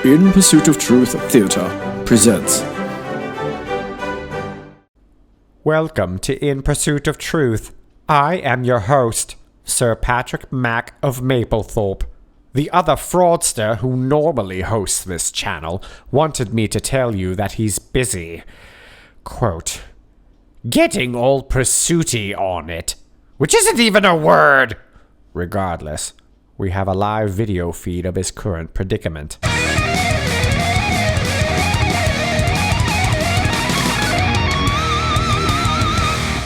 In Pursuit of Truth Theater presents. Welcome to In Pursuit of Truth. I am your host, Sir Patrick Mack of Maplethorpe. The other fraudster who normally hosts this channel wanted me to tell you that he's busy, quote, getting all pursuity on it, which isn't even a word. Regardless, we have a live video feed of his current predicament.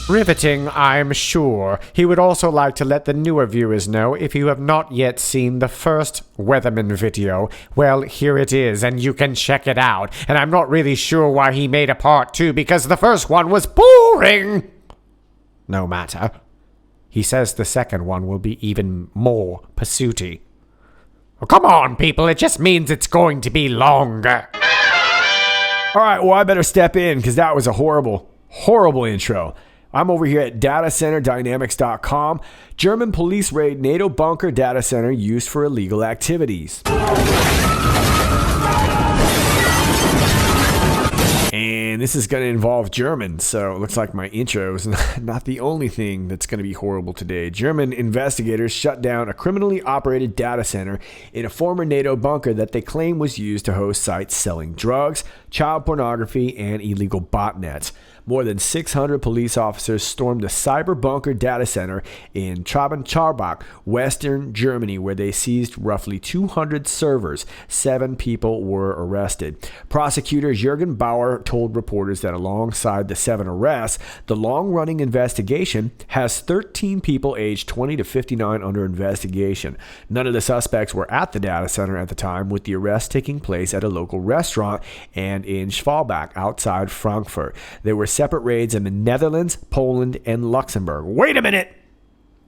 Riveting, I'm sure. He would also like to let the newer viewers know if you have not yet seen the first Weatherman video. Well, here it is, and you can check it out. And I'm not really sure why he made a part 2, because the first one was boring. No matter. He says the second one will be even more pursuity. Oh, come on, people, it just means it's going to be longer. Alright, well, I better step in, because that was a horrible intro. I'm over here at datacenterdynamics.com. German police raid NATO bunker data center used for illegal activities. And this is going to involve Germans, so it looks like my intro is not the only thing that's going to be horrible today. German investigators shut down a criminally operated data center in a former NATO bunker that they claim was used to host sites selling drugs, child pornography, and illegal botnets. More than 600 police officers stormed the CyberBunker data center in Traben-Charbach, western Germany, where they seized roughly 200 servers. 7 people were arrested. Prosecutor Jürgen Bauer told reporters that alongside the 7 arrests, the long-running investigation has 13 people aged 20 to 59 under investigation. None of the suspects were at the data center at the time, with the arrest taking place at a local restaurant and in Schwalbach outside Frankfurt. There were separate raids in the Netherlands, Poland, and Luxembourg. Wait a minute!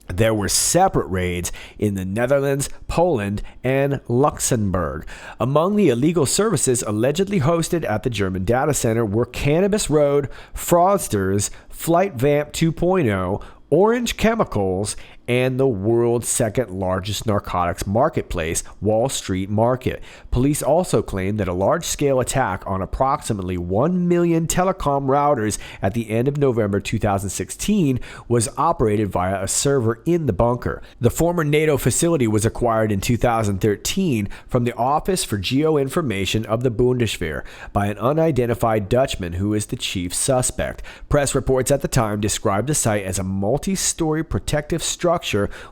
There were separate raids in the Netherlands, Poland, and Luxembourg. Among the illegal services allegedly hosted at the German data center were Cannabis Road, Fraudsters, Flight Vamp 2.0, Orange Chemicals, and the world's second largest narcotics marketplace, Wall Street Market. Police also claimed that a large-scale attack on approximately 1 million telecom routers at the end of November 2016 was operated via a server in the bunker. The former NATO facility was acquired in 2013 from the Office for Geoinformation of the Bundeswehr by an unidentified Dutchman who is the chief suspect. Press reports at the time described the site as a multi-story protective structure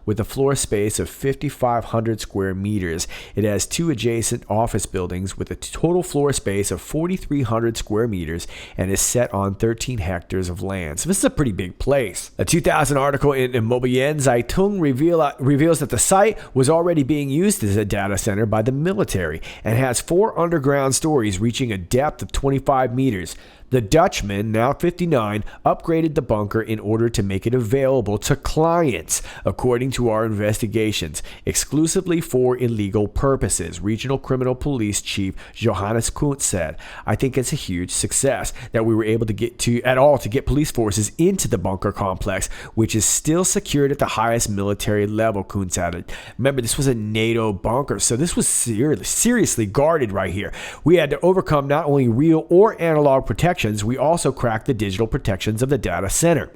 with a floor space of 5,500 square meters. It has 2 adjacent office buildings with a total floor space of 4,300 square meters and is set on 13 hectares of land. So this is a pretty big place. A 2000 article in Immobilien Zeitung reveals that the site was already being used as a data center by the military and has 4 underground stories reaching a depth of 25 meters. The Dutchman, now 59, upgraded the bunker in order to make it available to clients, according to our investigations, exclusively for illegal purposes, Regional Criminal Police Chief Johannes Kuntz said. I think it's a huge success that we were able to get police forces into the bunker complex, which is still secured at the highest military level, Kuntz added. Remember, this was a NATO bunker, so this was seriously guarded right here. We had to overcome not only real or analog protection, we also cracked the digital protections of the data center.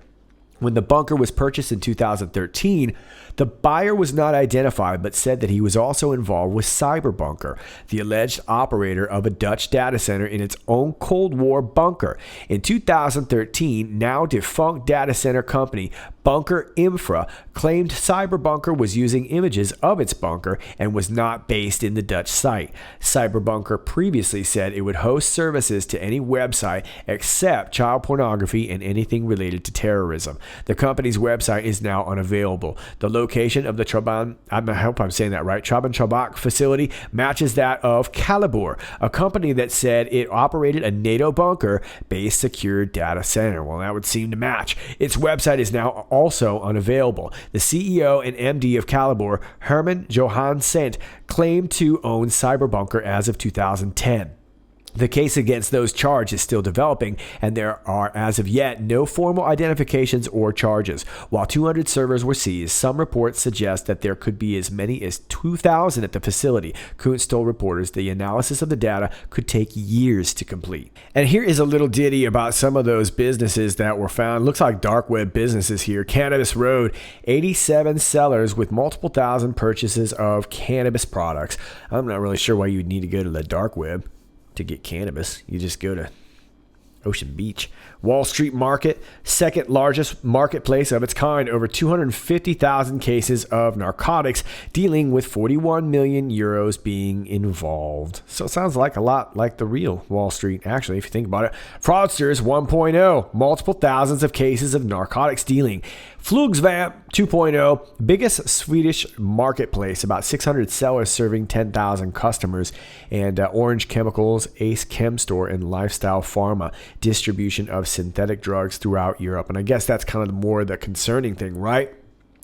When the bunker was purchased in 2013, the buyer was not identified but said that he was also involved with CyberBunker, the alleged operator of a Dutch data center in its own Cold War bunker. In 2013, now defunct data center company Bunker Infra claimed CyberBunker was using images of its bunker and was not based in the Dutch site. CyberBunker previously said it would host services to any website except child pornography and anything related to terrorism. The company's website is now unavailable. The location of the I hope I'm saying that right, Chabak facility matches that of Calibur, a company that said it operated a NATO bunker-based secure data center. Well, that would seem to match. Its website is now also unavailable. The CEO and MD of Calibur, Herman Johansen, claimed to own CyberBunker as of 2010. The case against those charged is still developing, and there are, as of yet, no formal identifications or charges. While 200 servers were seized, some reports suggest that there could be as many as 2,000 at the facility. Kuntz told reporters the analysis of the data could take years to complete. And here is a little ditty about some of those businesses that were found. Looks like dark web businesses here. Cannabis Road, 87 sellers with multiple thousand purchases of cannabis products. I'm not really sure why you'd need to go to the dark web to get cannabis. You just go to Ocean Beach. Wall Street Market, second largest marketplace of its kind, over 250,000 cases of narcotics, dealing with 41 million euros being involved. So it sounds like a lot like the real Wall Street, actually, if you think about it. Fraudsters 1.0, multiple thousands of cases of narcotics dealing. Flugsvamp 2.0, biggest Swedish marketplace, about 600 sellers serving 10,000 customers. And Orange Chemicals, Ace Chem Store, and Lifestyle Pharma, distribution of synthetic drugs throughout Europe. And I guess that's kind of more the concerning thing, right?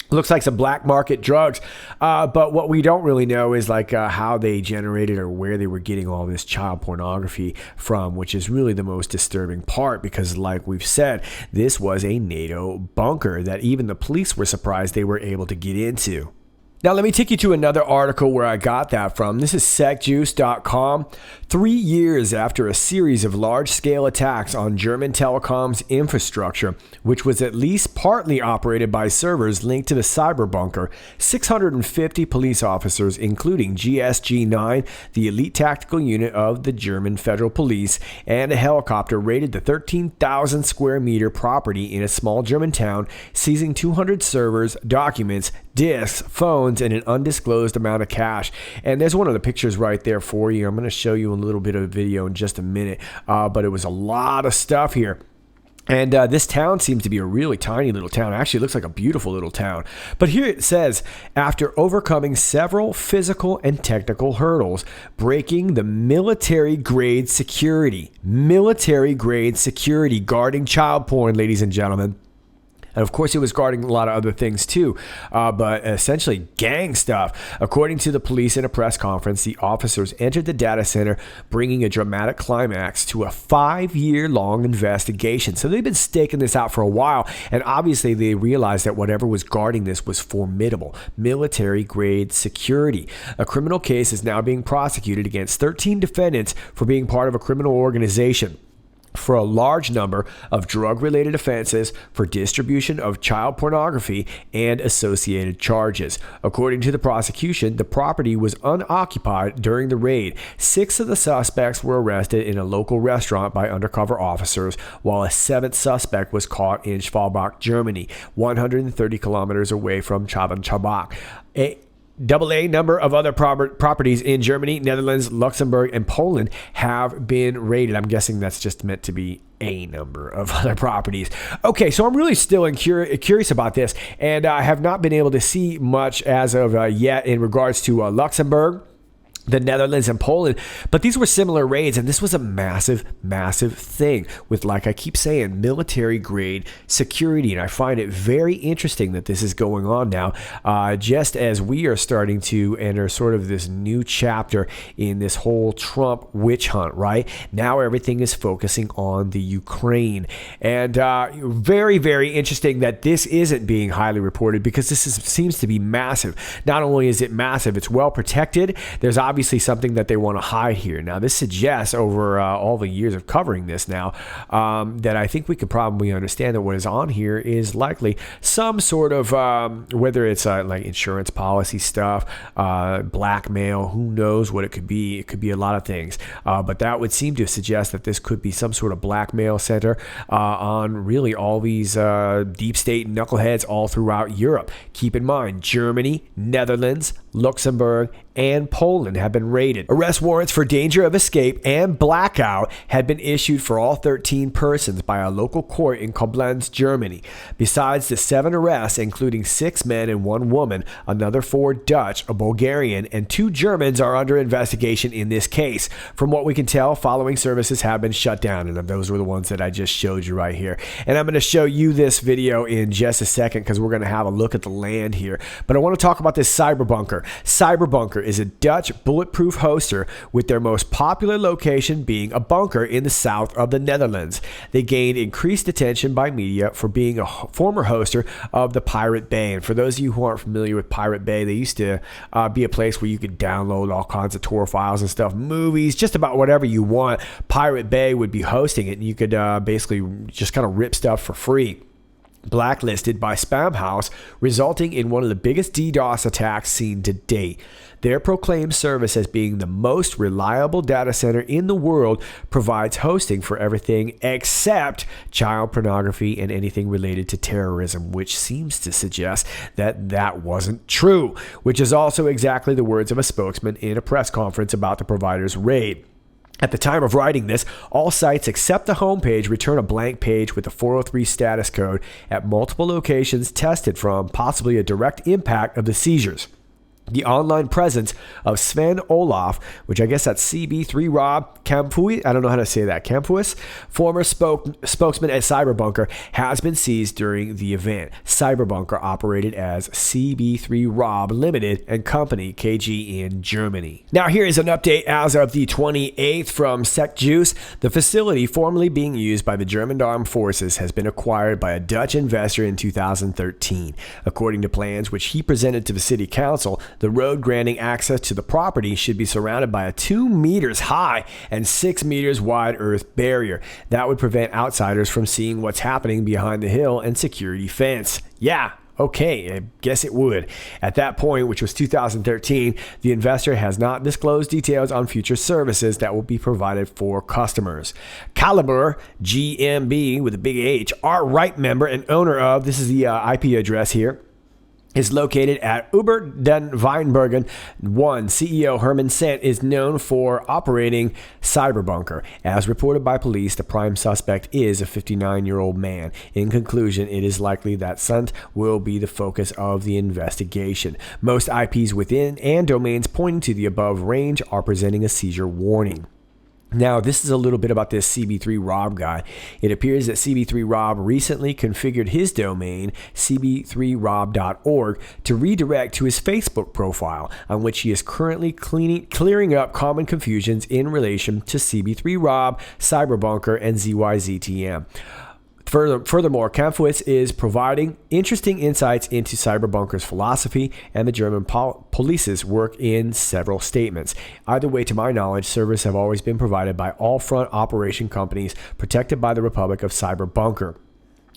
Looks like some black market drugs, but what we don't really know is like how they generated or where they were getting all this child pornography from, which is really the most disturbing part because, like we've said, this was a NATO bunker that even the police were surprised they were able to get into. Now, let me take you to another article where I got that from. This is secjuice.com. 3 years after a series of large-scale attacks on German telecom's infrastructure, which was at least partly operated by servers linked to the CyberBunker, 650 police officers, including GSG-9, the elite tactical unit of the German Federal Police, and a helicopter raided the 13,000 square meter property in a small German town, seizing 200 servers, documents, disks, phones, and an undisclosed amount of cash. And there's one of the pictures right there for you. I'm going to show you a little bit of video in just a minute, but it was a lot of stuff here. And this town seems to be a really tiny little town. Actually, it looks like a beautiful little town. But here it says, after overcoming several physical and technical hurdles, breaking the military-grade security guarding child porn, ladies and gentlemen. And of course, it was guarding a lot of other things too, but essentially gang stuff. According to the police in a press conference, the officers entered the data center, bringing a dramatic climax to a 5-year-long investigation. So they've been staking this out for a while, and obviously they realized that whatever was guarding this was formidable, military-grade security. A criminal case is now being prosecuted against 13 defendants for being part of a criminal organization for a large number of drug-related offenses, for distribution of child pornography, and associated charges. According to the prosecution, the property was unoccupied during the raid. 6 of the suspects were arrested in a local restaurant by undercover officers, while a 7th suspect was caught in Schwalbach, Germany, 130 kilometers away from Chabak. AA number of other properties in Germany, Netherlands, Luxembourg, and Poland have been raided. I'm guessing that's just meant to be a number of other properties. Okay, so I'm really still curious about this, and I have not been able to see much as of yet in regards to Luxembourg, the Netherlands, and Poland, but these were similar raids, and this was a massive thing with, like I keep saying, military grade security. And I find it very interesting that this is going on now, just as we are starting to enter sort of this new chapter in this whole Trump witch hunt. Right now, everything is focusing on the Ukraine, and very interesting that this isn't being highly reported, because this seems to be massive. Not only is it massive, it's well protected. There's obviously obviously something that they want to hide here. Now, this suggests over all the years of covering this now that I think we could probably understand that what is on here is likely some sort of, whether it's like insurance policy stuff, blackmail, who knows what it could be. It could be a lot of things. But that would seem to suggest that this could be some sort of blackmail center on really all these deep state knuckleheads all throughout Europe. Keep in mind, Germany, Netherlands, Luxembourg, and Poland have been raided. Arrest warrants for danger of escape and blackout had been issued for all 13 persons by a local court in Koblenz, Germany. Besides the 7 arrests, including 6 men and 1 woman, another 4 Dutch, a Bulgarian, and 2 Germans are under investigation in this case. From what we can tell, following services have been shut down, and those were the ones that I just showed you right here. And I'm going to show you this video in just a second because we're going to have a look at the land here. But I want to talk about this CyberBunker. CyberBunker is a Dutch bulletproof hoster, with their most popular location being a bunker in the south of the Netherlands. They gained increased attention by media for being a former hoster of the Pirate Bay. And for those of you who aren't familiar with Pirate Bay, they used to be a place where you could download all kinds of Tor files and stuff, movies, just about whatever you want. Pirate Bay would be hosting it, and you could basically just kind of rip stuff for free. Blacklisted by Spamhaus, resulting in one of the biggest DDoS attacks seen to date. Their proclaimed service as being the most reliable data center in the world provides hosting for everything except child pornography and anything related to terrorism, which seems to suggest that that wasn't true, which is also exactly the words of a spokesman in a press conference about the provider's raid. At the time of writing this, all sites except the homepage return a blank page with a 403 status code at multiple locations tested from possibly a direct impact of the seizures. The online presence of Sven Olaf, which I guess that's CB3Rob Kampuis, I don't know how to say that, Kampuis, former spokesman at CyberBunker, has been seized during the event. CyberBunker operated as CB3Rob Limited and Company KG in Germany. Now here is an update as of the 28th from SecJuice. The facility formerly being used by the German Armed Forces has been acquired by a Dutch investor in 2013. According to plans which he presented to the city council, the road granting access to the property should be surrounded by a 2 meters high and 6 meters wide earth barrier. That would prevent outsiders from seeing what's happening behind the hill and security fence. Yeah. Okay, I guess it would. At that point, which was 2013, the investor has not disclosed details on future services that will be provided for customers. Caliber GmbH with a big H, our right member and owner of, this is the IP address here, is located at Uber den Weinbergen 1. CEO Herman Sant is known for operating CyberBunker. As reported by police, the prime suspect is a 59-year-old man. In conclusion, it is likely that Sant will be the focus of the investigation. Most IPs within and domains pointing to the above range are presenting a seizure warning. Now, this is a little bit about this CB3Rob guy. It appears that CB3Rob recently configured his domain, cb3rob.org, to redirect to his Facebook profile, on which he is currently clearing up common confusions in relation to CB3Rob, CyberBunker, and ZYZTM. Furthermore, Kampuis is providing interesting insights into CyberBunker's philosophy and the German police's work in several statements. Either way, to my knowledge, servers have always been provided by all front operation companies protected by the Republic of CyberBunker.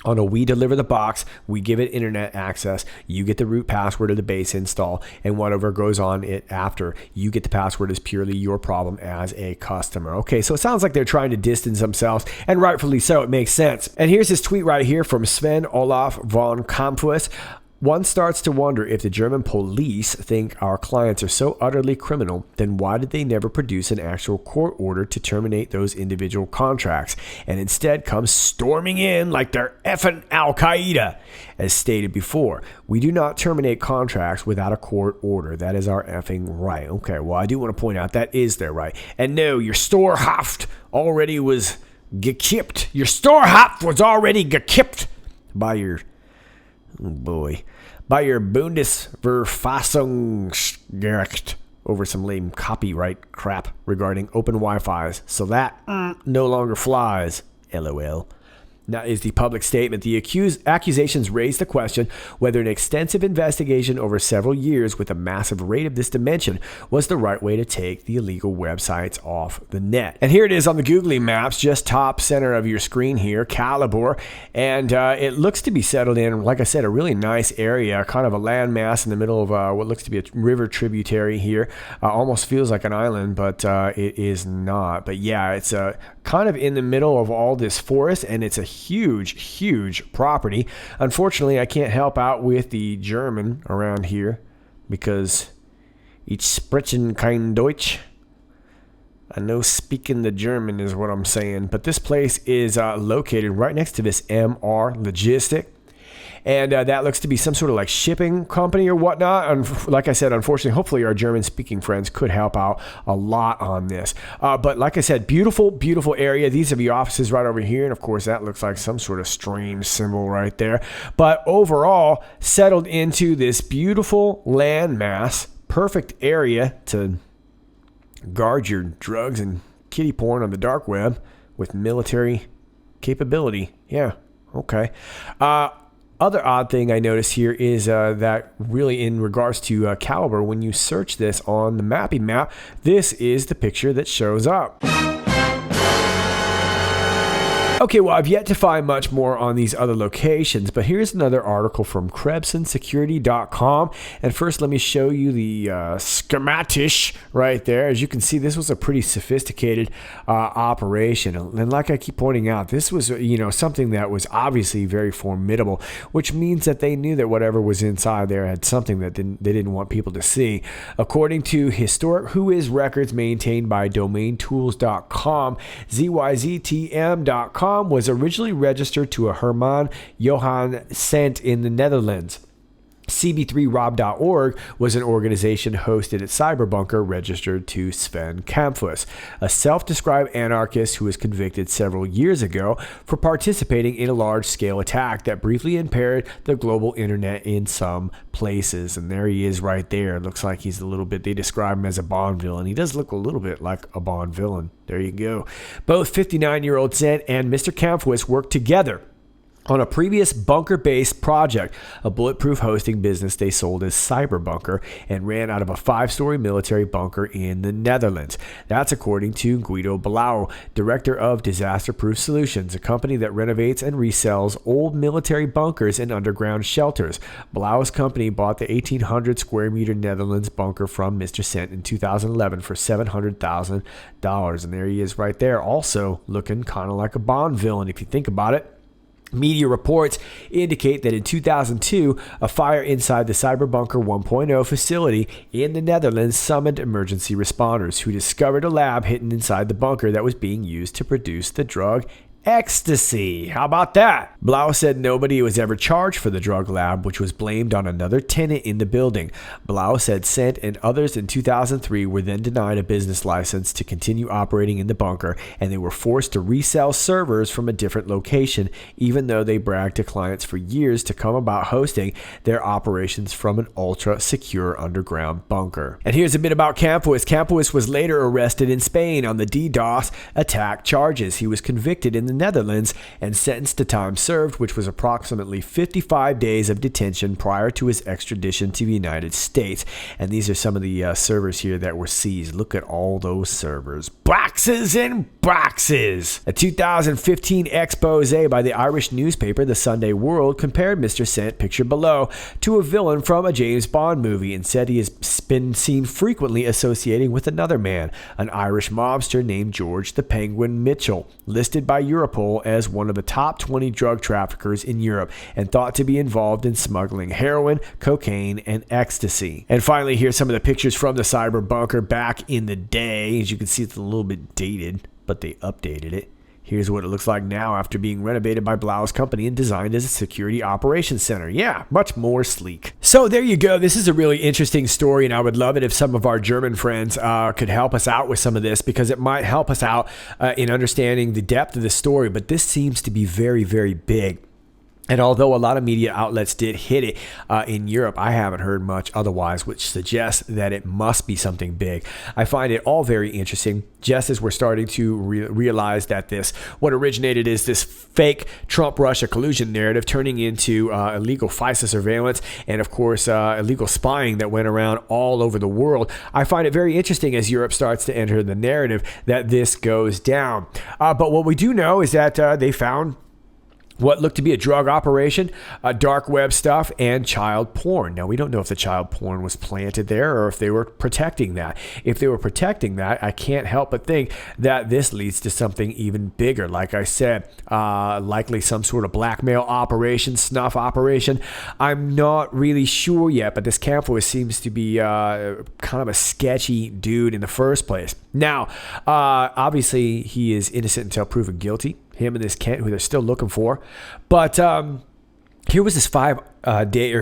On a we deliver the box, we give it internet access, you get the root password of the base install, and whatever goes on it after, you get the password is purely your problem as a customer. Okay, so it sounds like they're trying to distance themselves, and rightfully so, it makes sense. And here's his tweet right here from Sven Olaf von Kampuis. One starts to wonder if the German police think our clients are so utterly criminal, then why did they never produce an actual court order to terminate those individual contracts, and instead come storming in like they're effing Al-Qaeda? As stated before, we do not terminate contracts without a court order. That is our effing right. Okay, well, I do want to point out that is their right. And no, your Storhaft already was gekippt. Your Storhaft was already gekippt by your... oh boy. By your Bundesverfassungsgericht over some lame copyright crap regarding open Wi-Fi's. So that no longer flies. LOL. Now is the public statement. The accusations raise the question whether an extensive investigation over several years with a massive rate of this dimension was the right way to take the illegal websites off the net. And here it is on the Googly Maps, just top center of your screen here, Caliber. And it looks to be settled in, like I said, a really nice area, kind of a landmass in the middle of what looks to be a river tributary here. Almost feels like an island, but it is not. But yeah, it's kind of in the middle of all this forest, and it's a huge property. Unfortunately, I can't help out with the German around here because ich sprechen kein Deutsch. I know speaking the German is what I'm saying, but this place is located right next to this MR Logistic. And that looks to be some sort of like shipping company or whatnot. And like I said, unfortunately, hopefully our German-speaking friends could help out a lot on this. But like I said, beautiful area. These are the offices right over here. And of course, that looks like some sort of strange symbol right there. But overall, settled into this beautiful landmass, perfect area to guard your drugs and kiddie porn on the dark web with military capability. Yeah, okay. Other odd thing I notice here is that really in regards to Caliber, when you search this on the mapping map, this is the picture that shows up. Okay, well, I've yet to find much more on these other locations, but here's another article from KrebsonSecurity.com. And first, let me show you the schematisch right there. As you can see, this was a pretty sophisticated operation. And like I keep pointing out, this was, something that was obviously very formidable, which means that they knew that whatever was inside there had something that they didn't want people to see. According to historic Whois records maintained by DomainTools.com, ZYZTM.com was originally registered to a Herman Johan Sant in the Netherlands. CB3Rob.org was an organization hosted at CyberBunker registered to Sven Kampfuss, a self-described anarchist who was convicted several years ago for participating in a large-scale attack that briefly impaired the global internet in some places. And there he is right there. It looks like he's a little bit, they describe him as a Bond villain. He does look a little bit like a Bond villain. There you go. Both 59-year-old Sant and Mr. Kampfuss worked together on a previous bunker-based project, a bulletproof hosting business they sold as CyberBunker and ran out of a 5-story military bunker in the Netherlands. That's according to Guido Blau, director of Disaster-Proof Solutions, a company that renovates and resells old military bunkers and underground shelters. Blau's company bought the 1,800 square meter Netherlands bunker from Mr. Sant in 2011 for $700,000. And there he is right there, also looking kind of like a Bond villain if you think about it. Media reports indicate that in 2002, a fire inside the CyberBunker 1.0 facility in the Netherlands summoned emergency responders who discovered a lab hidden inside the bunker that was being used to produce the drug ecstasy. How about that? Blau said nobody was ever charged for the drug lab, which was blamed on another tenant in the building. Blau said Sant and others in 2003 were then denied a business license to continue operating in the bunker, and they were forced to resell servers from a different location, even though they bragged to clients for years to come about hosting their operations from an ultra-secure underground bunker. And here's a bit about Kampfuss. Kampfuss was later arrested in Spain on the DDoS attack charges. He was convicted in the Netherlands and sentenced to time served, which was approximately 55 days of detention prior to his extradition to the United States. And these are some of the servers here that were seized. Look at all those servers. Boxes and boxes. A 2015 expose by the Irish newspaper The Sunday World compared Mr. Sant, pictured below, to a villain from a James Bond movie and said he has been seen frequently associating with another man, an Irish mobster named George the Penguin Mitchell, listed by Europol as one of the top 20 drug traffickers in Europe and thought to be involved in smuggling heroin, cocaine, and ecstasy. And finally, here's some of the pictures from the CyberBunker back in the day. As you can see, it's a little bit dated, but they updated it. Here's what it looks like now after being renovated by Blau's company and designed as a security operations center. Yeah, much more sleek. So there you go. This is a really interesting story, and I would love it if some of our German friends could help us out with some of this, because it might help us out in understanding the depth of the story. But this seems to be very, very big. And although a lot of media outlets did hit it in Europe, I haven't heard much otherwise, which suggests that it must be something big. I find it all very interesting, just as we're starting to realize that what originated is this fake Trump-Russia collusion narrative turning into illegal FISA surveillance and, of course, illegal spying that went around all over the world. I find it very interesting as Europe starts to enter the narrative that this goes down. But what we do know is that they found what looked to be a drug operation, dark web stuff, and child porn. Now, we don't know if the child porn was planted there or if they were protecting that. If they were protecting that, I can't help but think that this leads to something even bigger. Like I said, likely some sort of blackmail operation, snuff operation. I'm not really sure yet, but this Campos seems to be kind of a sketchy dude in the first place. Now, obviously, he is innocent until proven guilty. Him and this Kent, who they're still looking for. But here was this 5-year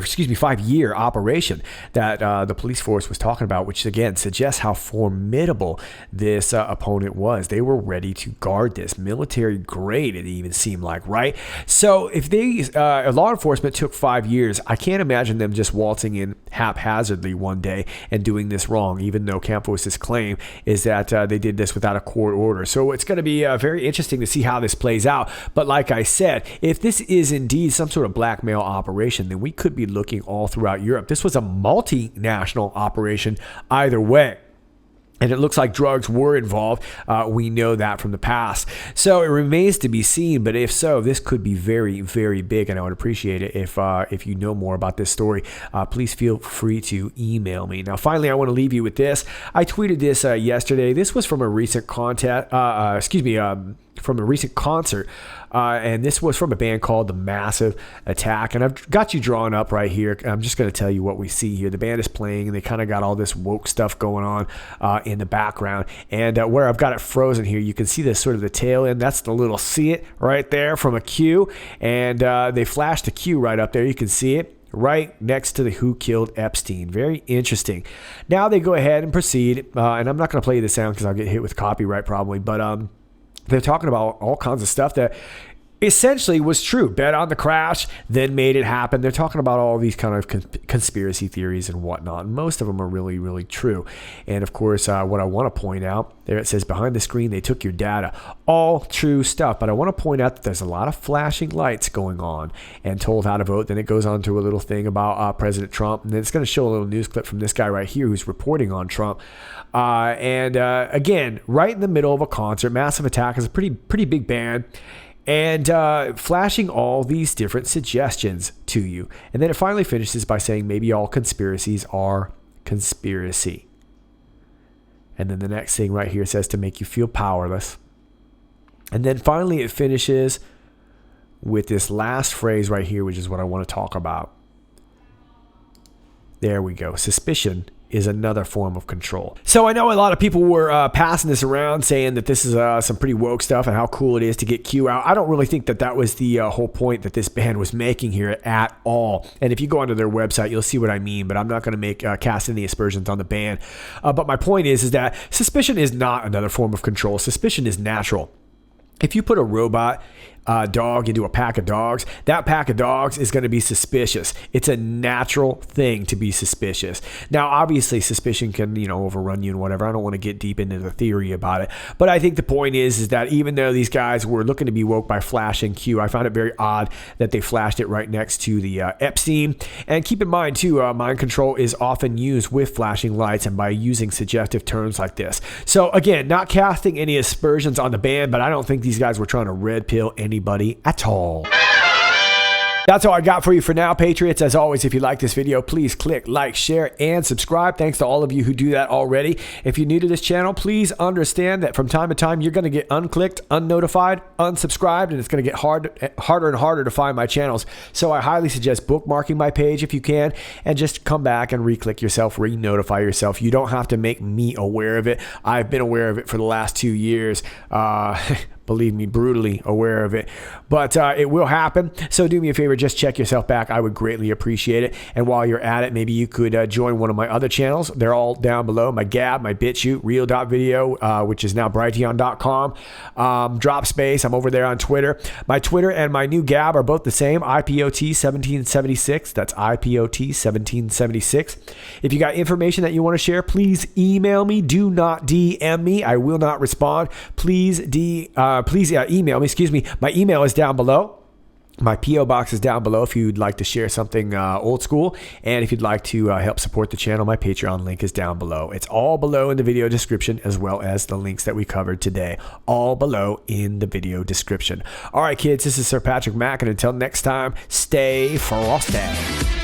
operation that the police force was talking about, which again suggests how formidable this opponent was. They were ready to guard this, military grade, it even seemed like, right? So if law enforcement took 5 years, I can't imagine them just waltzing in haphazardly one day and doing this wrong, even though Campos' claim is that they did this without a court order. So it's going to be very interesting to see how this plays out. But like I said, if this is indeed some sort of blackmail operation, then we could be looking all throughout Europe. This was a multinational operation either way. And it looks like drugs were involved. We know that from the past. So it remains to be seen. But if so, this could be very, very big. And I would appreciate it if you know more about this story. Please feel free to email me. Now, finally, I want to leave you with this. I tweeted this yesterday. This was from a recent from a recent concert. And this was from a band called The Massive Attack. And I've got you drawn up right here. I'm just going to tell you what we see here. The band is playing, and they kind of got all this woke stuff going on in the background. And where I've got it frozen here, you can see this sort of the tail end. That's the little see it right there from a cue. And they flashed the cue right up there. You can see it right next to the Who Killed Epstein. Very interesting. Now they go ahead and proceed. And I'm not going to play the sound because I'll get hit with copyright probably. But they're talking about all kinds of stuff that essentially was true. Bet on the crash, then made it happen. They're talking about all these kind of conspiracy theories and whatnot. Most of them are really, really true. And of course, what I want to point out, there it says behind the screen, they took your data. All true stuff. But I want to point out that there's a lot of flashing lights going on and told how to vote. Then it goes on to a little thing about President Trump. And then it's going to show a little news clip from this guy right here who's reporting on Trump. Again, right in the middle of a concert, Massive Attack is a pretty big band. And flashing all these different suggestions to you. And then it finally finishes by saying maybe all conspiracies are conspiracy. And then the next thing right here says to make you feel powerless. And then finally it finishes with this last phrase right here, which is what I want to talk about. There we go. Suspicion is another form of control. So I know a lot of people were passing this around saying that this is some pretty woke stuff and how cool it is to get Q out. I don't really think that that was the whole point that this band was making here at all. And if you go onto their website, you'll see what I mean, but I'm not going to cast any aspersions on the band. But my point is that suspicion is not another form of control. Suspicion is natural. If you put a robot dog into a pack of dogs, that pack of dogs is going to be suspicious. It's a natural thing to be suspicious. Now, obviously, suspicion can, overrun you and whatever. I don't want to get deep into the theory about it. But I think the point is that even though these guys were looking to be woke by flashing Q, I found it very odd that they flashed it right next to the Epstein. And keep in mind, too, mind control is often used with flashing lights and by using suggestive terms like this. So, again, not casting any aspersions on the band, but I don't think these guys were trying to red pill anybody at all. That's all I got for you for now, Patriots. As always, if you like this video, please click like, share, and subscribe. Thanks to all of you who do that already. If you're new to this channel, please understand that from time to time, you're going to get unclicked, unnotified, unsubscribed, and it's going to get harder and harder to find my channels. So I highly suggest bookmarking my page if you can, and just come back and re-click yourself, re-notify yourself. You don't have to make me aware of it. I've been aware of it for the last 2 years. believe me, brutally aware of it. But it will happen. So do me a favor, just check yourself back. I would greatly appreciate it. And while you're at it, maybe you could join one of my other channels. They're all down below. My Gab, my BitChute, Real.video, which is now Brighteon.com. DropSpace, I'm over there on Twitter. My Twitter and my new Gab are both the same, IPOT 1776. That's IPOT 1776. If you got information that you want to share, please email me. Do not DM me. I will not respond. Please email me. Excuse me. My email is down below. My P.O. box is down below if you'd like to share something old school. And if you'd like to help support the channel, my Patreon link is down below. It's all below in the video description, as well as the links that we covered today. All below in the video description. All right, kids, this is Sir Patrick Mack, and until next time, stay frosty.